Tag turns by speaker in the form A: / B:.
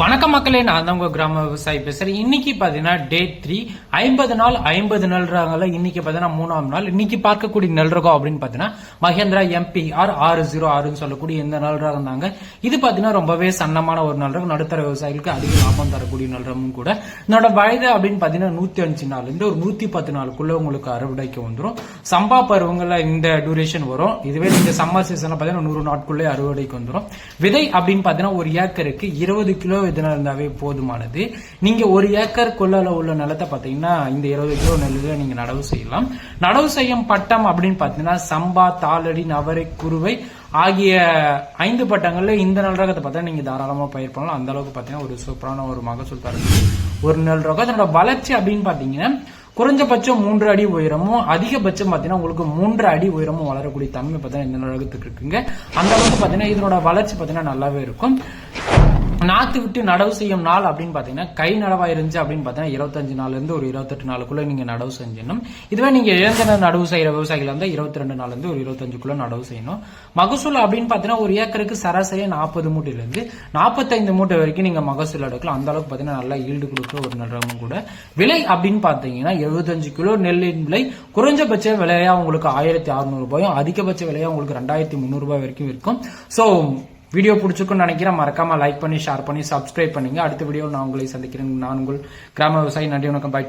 A: வணக்கம் மக்களே, நான் தான் உங்க கிராம விவசாயி பேசுறேன். இன்னைக்கு பாத்தீங்கன்னா டே 3 50 நாள் 50 நெல் ரகங்கள்ல இன்னைக்கு பாத்தீங்கன்னா 3ஆம் நாள். இன்னைக்கு பார்க்கக்கூடிய நெல் ரகம் அப்படின்னு பாத்தீங்கன்னா மகேந்திரா MPR 606 சொல்லக்கூடிய இந்த நெல் ரகம் தாங்க. இது பாத்தீங்கன்னா ரொம்பவே சன்னமான ஒரு நெல் ரகம், நடுத்தர விவசாயிகளுக்கு அதிக லாபம் தரக்கூடிய நெல் ரகமும் கூட. இதோட வயது அப்படின்னு பாத்தீங்கன்னா 105 நாள் இருந்து ஒரு 110 நாளுக்குள்ள உங்களுக்கு அறுவடைக்கு வந்துடும். சம்பா பருவங்கள்ல இந்த டியூரேஷன் வரும். இதுவே நீங்க சம்மர் சீசன்ல பாத்தீங்கன்னா 100 நாட்குள்ளே அறுவடைக்கு வந்துடும். விதை அப்படின்னு பாத்தீங்கன்னா ஒரு ஏக்கருக்கு 20 கிலோ விதை இருந்தாவே போதுமானது. நீங்க ஒரு ஏக்கர் கொள்ளளவு உள்ள நிலத்தை பாத்தீங்கன்னா இந்த 20 கிலோ நெல்லுல நீங்க நடவு செய்யலாம். நடவு செய்யும் பட்டம் அப்படின்னு பாத்தீங்கன்னா சம்பா, தாளடி, நவரை, குருவை ஆகிய 5 பட்டங்கள்ல இந்த நெல் ரகத்தை பார்த்தா நீங்க தாராளமா பயிர் பண்ணலாம். அந்த அளவுக்கு பாத்தீங்கன்னா ஒரு சூப்பரான ஒரு மகசூல் தரக்கூடிய ஒரு நெல் ரகம். அதனோட வளர்ச்சி அப்படின்னு பாத்தீங்கன்னா குறைஞ்சபட்சம் 3 அடி உயரமும் அதிகபட்சம் பாத்தீங்கன்னா உங்களுக்கு 3 அடி உயரமும் வளரக்கூடிய தன்மை பாத்தீங்கன்னா இந்த ரகத்துக்கு இருக்குங்க. அந்த அளவுக்கு பாத்தீங்கன்னா இதனோட வளர்ச்சி பாத்தீங்கன்னா நல்லாவே இருக்கும். நாத்து விட்டு நடவு செய்யும் நாள் அப்படின்னு பாத்தீங்கன்னா கை நடவா இருந்துச்சு அப்படின்னு பாத்தீங்கன்னா 25 நாள்ல இருந்து ஒரு 28 நாளுக்குள்ள நீங்க நடவு செஞ்சணும். இதுவே நீங்க இளைஞர் நடவு செய்யற விவசாயிகள் இருந்தா 22 நாள்ல இருந்து ஒரு 25க்குள்ள நடவு செய்யணும். மகசூல் அப்படின்னு பாத்தீங்கன்னா ஒரு ஏக்கருக்கு சராசரியா 40 மூட்டையில இருந்து 45 மூட்டை வரைக்கும் நீங்க மகசூல் எடுக்கலாம். அந்த அளவுக்கு பாத்தீங்கன்னா நல்லா ஈல்டு கொடுக்குற ஒரு நெல்ரகமும் கூட. விலை அப்படின்னு பாத்தீங்கன்னா 75 கிலோ நெல்லின் விலை குறைஞ்சபட்ச விலையா உங்களுக்கு 1600 ரூபாயும் அதிகபட்ச விலையா உங்களுக்கு 2300 ரூபாய் வரைக்கும் இருக்கும். சோ வீடியோ பிடிச்சிருக்குன்னு நினைக்கிறேன். மறக்காம லைக் பண்ணி, ஷேர் பண்ணி, சப்ஸ்கிரைப் பண்ணுங்க. அடுத்த வீடியோ நான் உங்களை சந்திக்கிறேன். நான் உங்கள் கிராம விவசாயி. நன்றி, வணக்கம். பை.